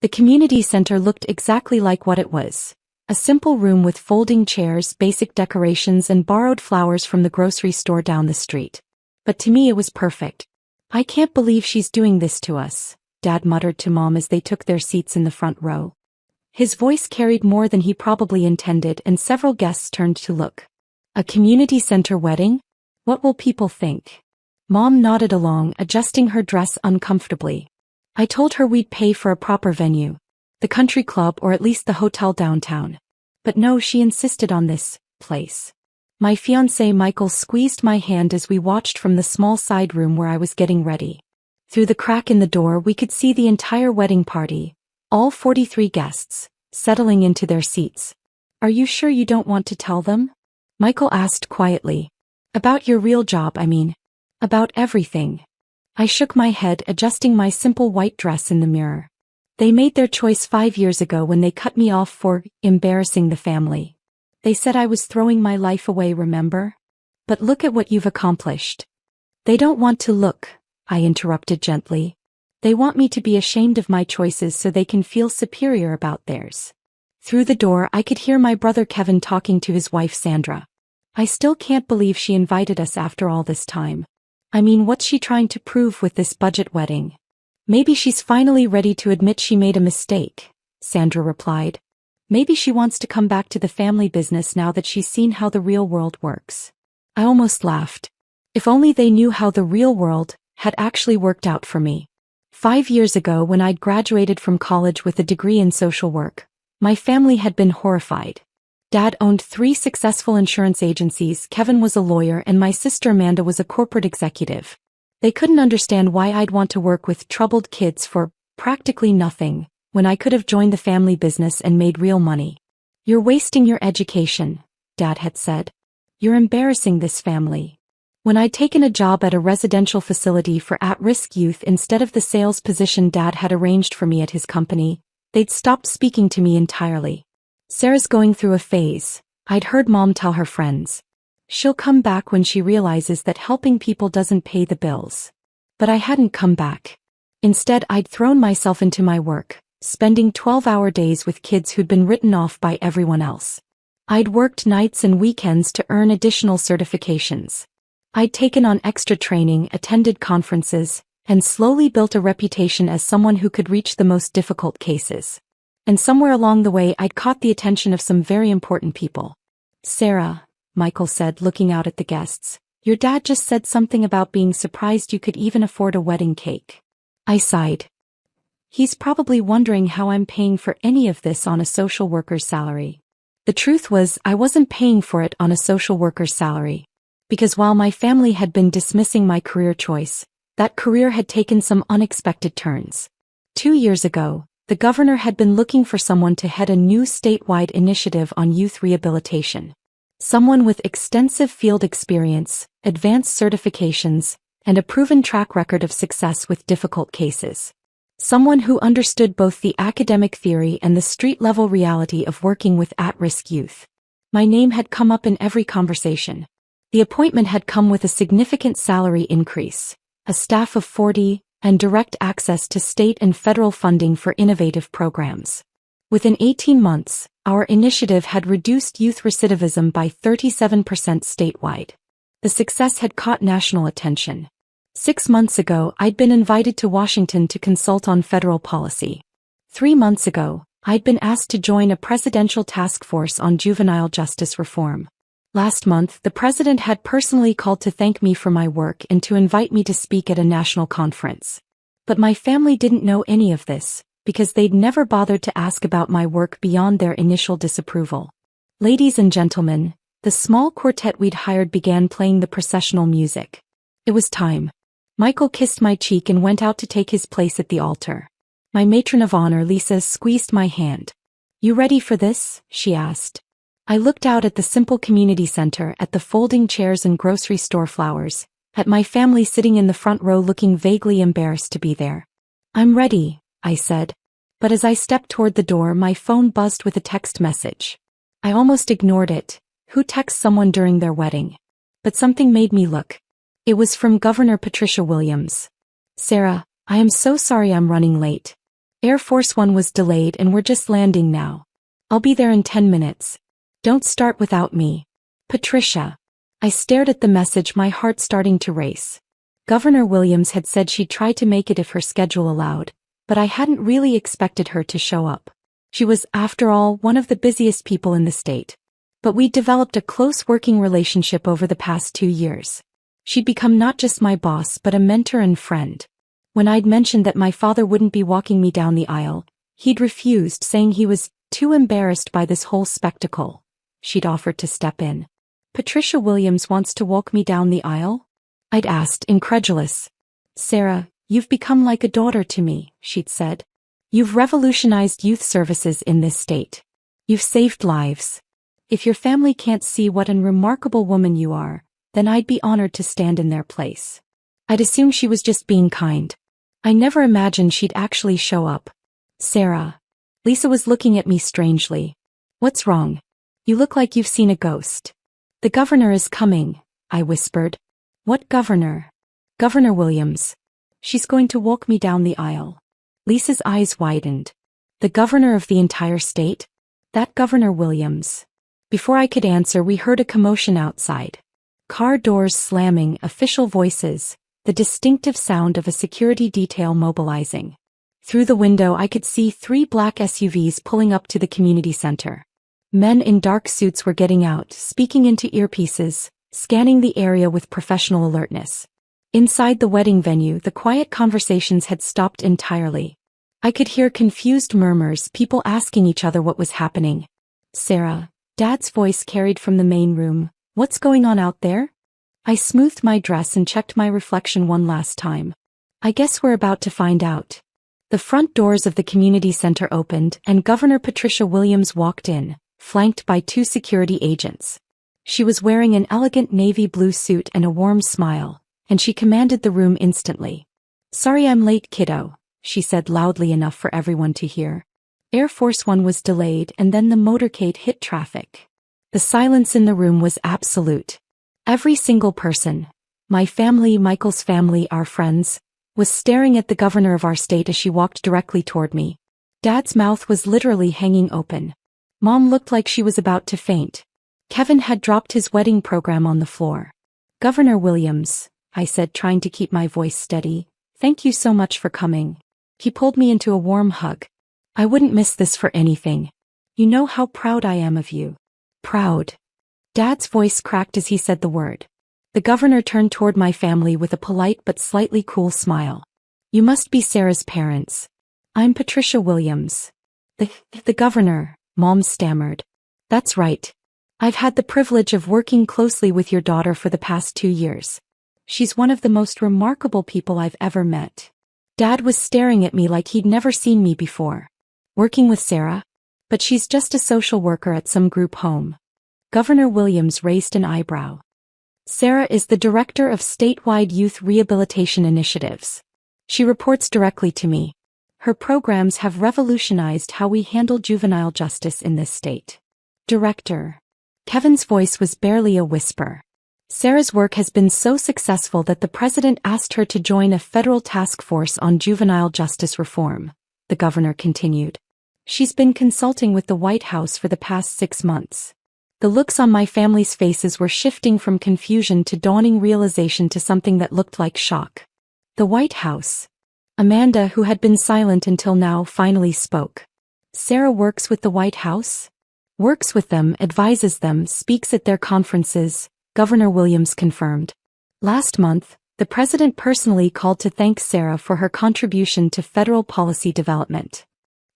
The community center looked exactly like what it was. A simple room with folding chairs, basic decorations, and borrowed flowers from the grocery store down the street. But to me it was perfect. "I can't believe she's doing this to us," Dad muttered to Mom as they took their seats in the front row. His voice carried more than he probably intended, and several guests turned to look. "A community center wedding? What will people think?" Mom nodded along, adjusting her dress uncomfortably. "I told her we'd pay for a proper venue. The country club or at least the hotel downtown. But no, she insisted on this place." My fiancé Michael squeezed my hand as we watched from the small side room where I was getting ready. Through the crack in the door we could see the entire wedding party, all 43 guests, settling into their seats. "Are you sure you don't want to tell them?" Michael asked quietly. "About your real job, I mean. About everything." I shook my head, adjusting my simple white dress in the mirror. "They made their choice 5 years ago when they cut me off for embarrassing the family. They said I was throwing my life away, remember? But look at what you've accomplished." "They don't want to look," I interrupted gently. "They want me to be ashamed of my choices so they can feel superior about theirs." Through the door I could hear my brother Kevin talking to his wife Sandra. "I still can't believe she invited us after all this time. I mean, what's she trying to prove with this budget wedding?" "Maybe she's finally ready to admit she made a mistake," Sandra replied. "Maybe she wants to come back to the family business now that she's seen how the real world works." I almost laughed. If only they knew how the real world had actually worked out for me. 5 years ago, when I'd graduated from college with a degree in social work, my family had been horrified. Dad owned 3 successful insurance agencies, Kevin was a lawyer, and my sister Amanda was a corporate executive. They couldn't understand why I'd want to work with troubled kids for practically nothing, when I could have joined the family business and made real money. "You're wasting your education," Dad had said. "You're embarrassing this family." When I'd taken a job at a residential facility for at-risk youth instead of the sales position Dad had arranged for me at his company, they'd stopped speaking to me entirely. "Sarah's going through a phase," I'd heard Mom tell her friends. "She'll come back when she realizes that helping people doesn't pay the bills." But I hadn't come back. Instead, I'd thrown myself into my work, spending 12-hour days with kids who'd been written off by everyone else. I'd worked nights and weekends to earn additional certifications. I'd taken on extra training, attended conferences, and slowly built a reputation as someone who could reach the most difficult cases. And somewhere along the way I'd caught the attention of some very important people. "Sarah," Michael said, looking out at the guests, "your dad just said something about being surprised you could even afford a wedding cake." I sighed. "He's probably wondering how I'm paying for any of this on a social worker's salary." The truth was, I wasn't paying for it on a social worker's salary. Because while my family had been dismissing my career choice, that career had taken some unexpected turns. 2 years ago, the governor had been looking for someone to head a new statewide initiative on youth rehabilitation. Someone with extensive field experience, advanced certifications, and a proven track record of success with difficult cases. Someone who understood both the academic theory and the street-level reality of working with at-risk youth. My name had come up in every conversation. The appointment had come with a significant salary increase, a staff of 40, and direct access to state and federal funding for innovative programs. Within 18 months, our initiative had reduced youth recidivism by 37% statewide. The success had caught national attention. 6 months ago, I'd been invited to Washington to consult on federal policy. 3 months ago, I'd been asked to join a presidential task force on juvenile justice reform. Last month, the president had personally called to thank me for my work and to invite me to speak at a national conference. But my family didn't know any of this, because they'd never bothered to ask about my work beyond their initial disapproval. Ladies and gentlemen, the small quartet we'd hired began playing the processional music. It was time. Michael kissed my cheek and went out to take his place at the altar. My matron of honor, Lisa, squeezed my hand. "You ready for this?" she asked. I looked out at the simple community center, at the folding chairs and grocery store flowers, at my family sitting in the front row looking vaguely embarrassed to be there. "I'm ready," I said. But as I stepped toward the door, my phone buzzed with a text message. I almost ignored it. Who texts someone during their wedding? But something made me look. It was from Governor Patricia Williams. "Sarah, I am so sorry I'm running late. Air Force One was delayed and we're just landing now. I'll be there in 10 minutes. Don't start without me. Patricia. I stared at the message, my heart starting to race. Governor Williams had said she'd try to make it if her schedule allowed, but I hadn't really expected her to show up. She was, after all, one of the busiest people in the state. But we'd developed a close working relationship over the past 2 years. She'd become not just my boss but a mentor and friend. When I'd mentioned that my father wouldn't be walking me down the aisle, he'd refused, saying he was too embarrassed by this whole spectacle. She'd offered to step in. Patricia Williams wants to walk me down the aisle? I'd asked, incredulous. Sarah, you've become like a daughter to me, she'd said. You've revolutionized youth services in this state. You've saved lives. If your family can't see what an remarkable woman you are, then I'd be honored to stand in their place. I'd assumed she was just being kind. I never imagined she'd actually show up. Sarah. Lisa was looking at me strangely. What's wrong? You look like you've seen a ghost. The governor is coming, I whispered. What governor? Governor Williams. She's going to walk me down the aisle. Lisa's eyes widened. The governor of the entire state? That Governor Williams. Before I could answer, we heard a commotion outside. Car doors slamming, official voices, the distinctive sound of a security detail mobilizing. Through the window I could see 3 black SUVs pulling up to the community center. Men in dark suits were getting out, speaking into earpieces, scanning the area with professional alertness. Inside the wedding venue, the quiet conversations had stopped entirely. I could hear confused murmurs, people asking each other what was happening. Sarah, Dad's voice carried from the main room. What's going on out there? I smoothed my dress and checked my reflection one last time. I guess we're about to find out. The front doors of the community center opened and Governor Patricia Williams walked in, flanked by 2 security agents. She was wearing an elegant navy blue suit and a warm smile, and she commanded the room instantly. Sorry I'm late, kiddo, she said loudly enough for everyone to hear. Air Force One was delayed and then the motorcade hit traffic. The silence in the room was absolute. Every single person, my family, Michael's family, our friends, was staring at the governor of our state as she walked directly toward me. Dad's mouth was literally hanging open. Mom looked like she was about to faint. Kevin had dropped his wedding program on the floor. Governor Williams, I said, trying to keep my voice steady, thank you so much for coming. He pulled me into a warm hug. I wouldn't miss this for anything. You know how proud I am of you. Proud. Dad's voice cracked as he said the word. The governor turned toward my family with a polite but slightly cool smile. You must be Sarah's parents. I'm Patricia Williams. The governor, Mom stammered. That's right. I've had the privilege of working closely with your daughter for the past 2 years. She's one of the most remarkable people I've ever met. Dad was staring at me like he'd never seen me before. Working with Sarah? But she's just a social worker at some group home. Governor Williams raised an eyebrow. Sarah is the director of statewide youth rehabilitation initiatives. She reports directly to me. Her programs have revolutionized how we handle juvenile justice in this state. Director. Kevin's voice was barely a whisper. Sarah's work has been so successful that the president asked her to join a federal task force on juvenile justice reform, the governor continued. She's been consulting with the White House for the past 6 months. The looks on my family's faces were shifting from confusion to dawning realization to something that looked like shock. The White House. Amanda, who had been silent until now, finally spoke. Sarah works with the White House? Works with them, advises them, speaks at their conferences, Governor Williams confirmed. Last month, the president personally called to thank Sarah for her contribution to federal policy development.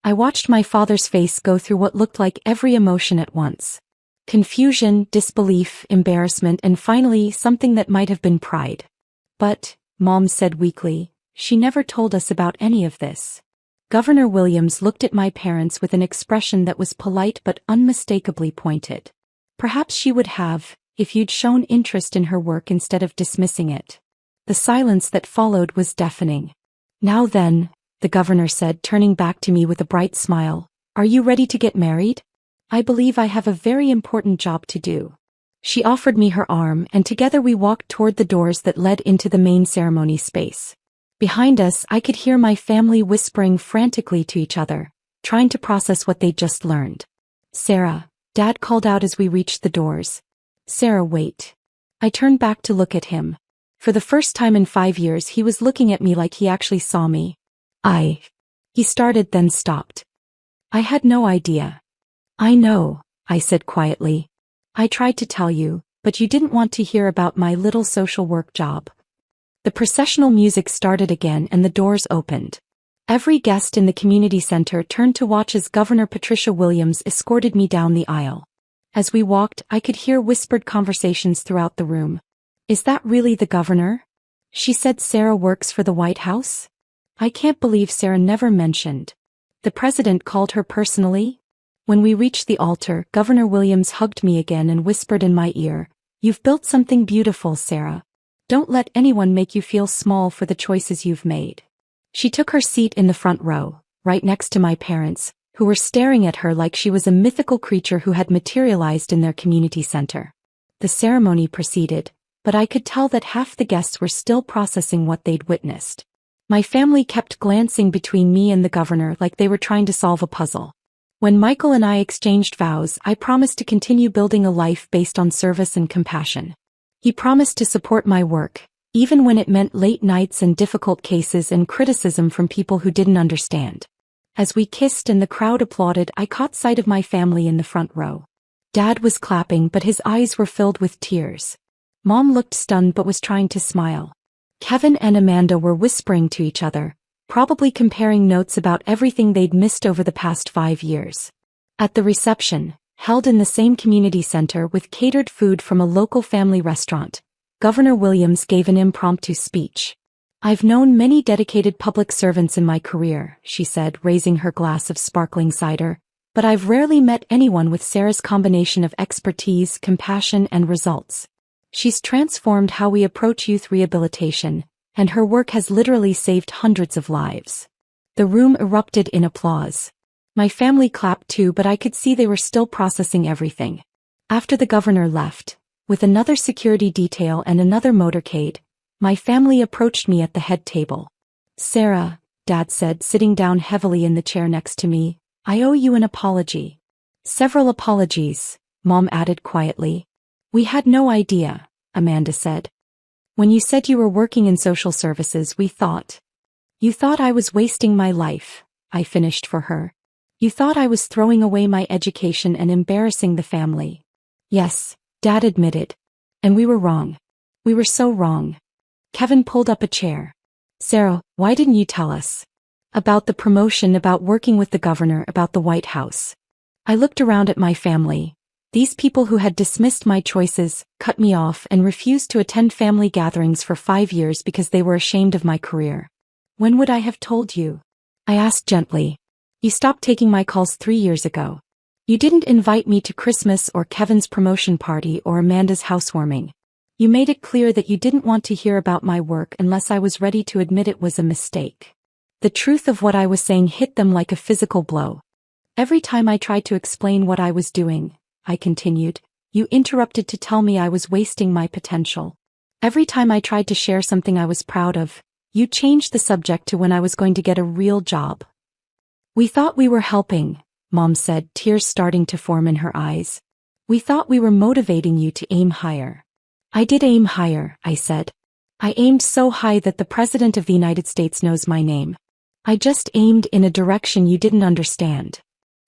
I watched my father's face go through what looked like every emotion at once. Confusion, disbelief, embarrassment, and finally something that might have been pride. But, Mom said weakly, she never told us about any of this. Governor Williams looked at my parents with an expression that was polite but unmistakably pointed. Perhaps she would have, if you'd shown interest in her work instead of dismissing it. The silence that followed was deafening. Now then, the governor said, turning back to me with a bright smile, are you ready to get married? I believe I have a very important job to do. She offered me her arm and together we walked toward the doors that led into the main ceremony space. Behind us, I could hear my family whispering frantically to each other, trying to process what they'd just learned. Sarah, Dad called out as we reached the doors. Sarah, wait. I turned back to look at him. For the first time in 5 years, he was looking at me like he actually saw me. He started, then stopped. I had no idea. I know, I said quietly. I tried to tell you, but you didn't want to hear about my little social work job. The processional music started again and the doors opened. Every guest in the community center turned to watch as Governor Patricia Williams escorted me down the aisle. As we walked, I could hear whispered conversations throughout the room. Is that really the governor? She said Sarah works for the White House? I can't believe Sarah never mentioned. The president called her personally? When we reached the altar, Governor Williams hugged me again and whispered in my ear, "You've built something beautiful, Sarah. Don't let anyone make you feel small for the choices you've made." She took her seat in the front row, right next to my parents, who were staring at her like she was a mythical creature who had materialized in their community center. The ceremony proceeded, but I could tell that half the guests were still processing what they'd witnessed. My family kept glancing between me and the governor like they were trying to solve a puzzle. When Michael and I exchanged vows, I promised to continue building a life based on service and compassion. He promised to support my work, even when it meant late nights and difficult cases and criticism from people who didn't understand. As we kissed and the crowd applauded, I caught sight of my family in the front row. Dad was clapping, but his eyes were filled with tears. Mom looked stunned but was trying to smile. Kevin and Amanda were whispering to each other, probably comparing notes about everything they'd missed over the past 5 years. At the reception, held in the same community center with catered food from a local family restaurant, Governor Williams gave an impromptu speech. "I've known many dedicated public servants in my career," she said, raising her glass of sparkling cider, "but I've rarely met anyone with Sarah's combination of expertise, compassion, and results. She's transformed how we approach youth rehabilitation, and her work has literally saved hundreds of lives." The room erupted in applause. My family clapped too, but I could see they were still processing everything. After the governor left, with another security detail and another motorcade, my family approached me at the head table. "Sarah," Dad said, sitting down heavily in the chair next to me, "I owe you an apology." "Several apologies," Mom added quietly. "We had no idea," Amanda said. "When you said you were working in social services, we thought. You thought I was wasting my life," I finished for her. "You thought I was throwing away my education and embarrassing the family." "Yes," Dad admitted. "And we were wrong. We were so wrong." Kevin pulled up a chair. "Sarah, why didn't you tell us? About the promotion, about working with the governor, about the White House." I looked around at my family. These people who had dismissed my choices, cut me off, and refused to attend family gatherings for 5 years because they were ashamed of my career. "When would I have told you?" I asked gently. "You stopped taking my calls 3 years ago. You didn't invite me to Christmas or Kevin's promotion party or Amanda's housewarming. You made it clear that you didn't want to hear about my work unless I was ready to admit it was a mistake." The truth of what I was saying hit them like a physical blow. "Every time I tried to explain what I was doing," I continued, "you interrupted to tell me I was wasting my potential. Every time I tried to share something I was proud of, you changed the subject to when I was going to get a real job." "We thought we were helping," Mom said, tears starting to form in her eyes. "We thought we were motivating you to aim higher." "I did aim higher," I said. "I aimed so high that the President of the United States knows my name. I just aimed in a direction you didn't understand."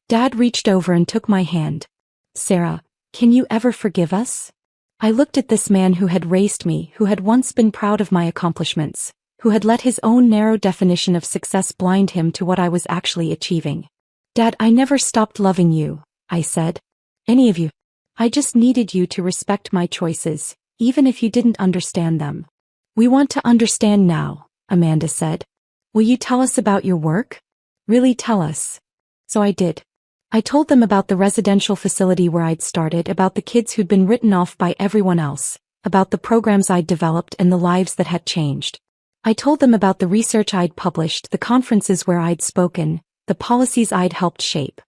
Dad reached over and took my hand. "Sarah, can you ever forgive us?" I looked at this man who had raised me, who had once been proud of my accomplishments, who had let his own narrow definition of success blind him to what I was actually achieving. "Dad, I never stopped loving you," I said. "Any of you. I just needed you to respect my choices, even if you didn't understand them." "We want to understand now," Amanda said. "Will you tell us about your work? Really tell us." So I did. I told them about the residential facility where I'd started, about the kids who'd been written off by everyone else, about the programs I'd developed and the lives that had changed. I told them about the research I'd published, the conferences where I'd spoken, the policies I'd helped shape.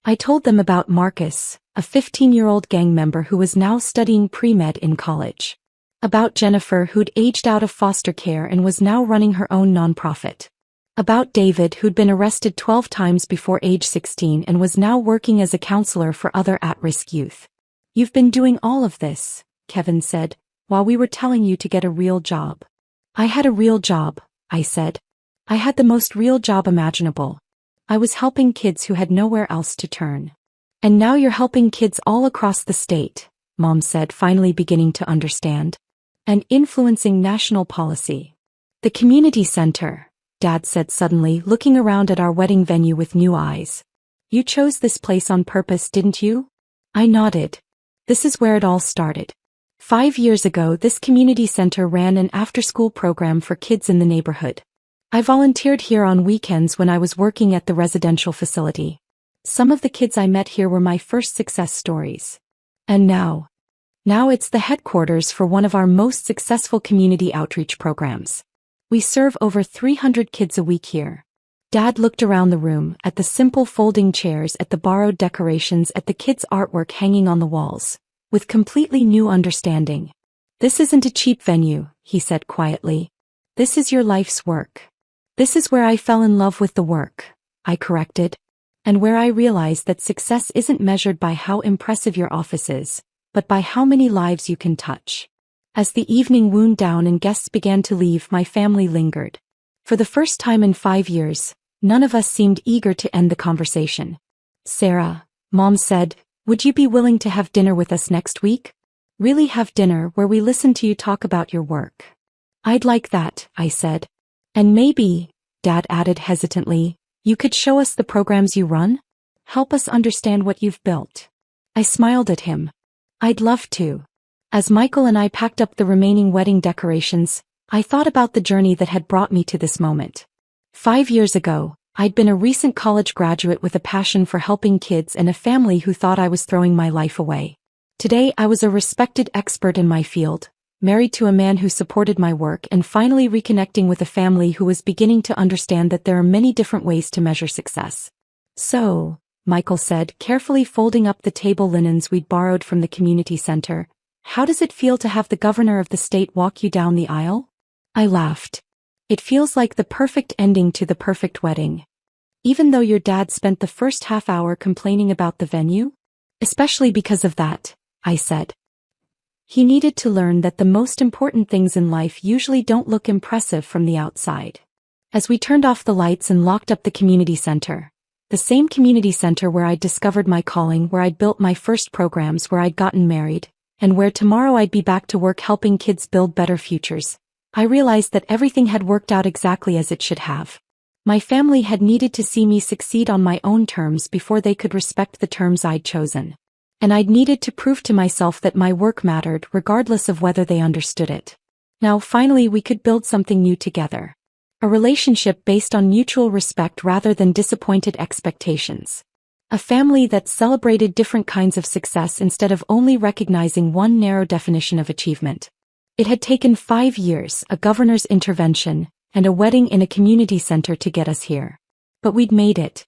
I told them about Marcus, a 15-year-old gang member who was now studying pre-med in college. About Jennifer, who'd aged out of foster care and was now running her own nonprofit. About David, who'd been arrested 12 times before age 16 and was now working as a counselor for other at-risk youth. "You've been doing all of this," Kevin said, "while we were telling you to get a real job." "I had a real job," I said. "I had the most real job imaginable. I was helping kids who had nowhere else to turn." "And now you're helping kids all across the state," Mom said, finally beginning to understand. "And influencing national policy." "The community center," Dad said suddenly, looking around at our wedding venue with new eyes. "You chose this place on purpose, didn't you?" I nodded. "This is where it all started. 5 years ago, this community center ran an after-school program for kids in the neighborhood. I volunteered here on weekends when I was working at the residential facility. Some of the kids I met here were my first success stories. And now it's the headquarters for one of our most successful community outreach programs. We serve over 300 kids a week here." Dad looked around the room, at the simple folding chairs, at the borrowed decorations, at the kids' artwork hanging on the walls, with completely new understanding. "This isn't a cheap venue," he said quietly. "This is your life's work." "This is where I fell in love with the work," I corrected. "And where I realized that success isn't measured by how impressive your office is, but by how many lives you can touch." As the evening wound down and guests began to leave, my family lingered. For the first time in 5 years, none of us seemed eager to end the conversation. "Sarah," Mom said, "would you be willing to have dinner with us next week? Really have dinner where we listen to you talk about your work." "I'd like that," I said. "And maybe," Dad added hesitantly, "you could show us the programs you run? Help us understand what you've built." I smiled at him. "I'd love to." As Michael and I packed up the remaining wedding decorations, I thought about the journey that had brought me to this moment. 5 years ago, I'd been a recent college graduate with a passion for helping kids and a family who thought I was throwing my life away. Today, I was a respected expert in my field, married to a man who supported my work, and finally reconnecting with a family who was beginning to understand that there are many different ways to measure success. "So," Michael said, carefully folding up the table linens we'd borrowed from the community center, "how does it feel to have the governor of the state walk you down the aisle?" I laughed. "It feels like the perfect ending to the perfect wedding." "Even though your dad spent the first half hour complaining about the venue?" "Especially because of that," I said. "He needed to learn that the most important things in life usually don't look impressive from the outside." As we turned off the lights and locked up the community center, the same community center where I'd discovered my calling, where I'd built my first programs, where I'd gotten married, and where tomorrow I'd be back to work helping kids build better futures, I realized that everything had worked out exactly as it should have. My family had needed to see me succeed on my own terms before they could respect the terms I'd chosen. And I'd needed to prove to myself that my work mattered regardless of whether they understood it. Now finally we could build something new together. A relationship based on mutual respect rather than disappointed expectations. A family that celebrated different kinds of success instead of only recognizing one narrow definition of achievement. It had taken 5 years, a governor's intervention, and a wedding in a community center to get us here. But we'd made it.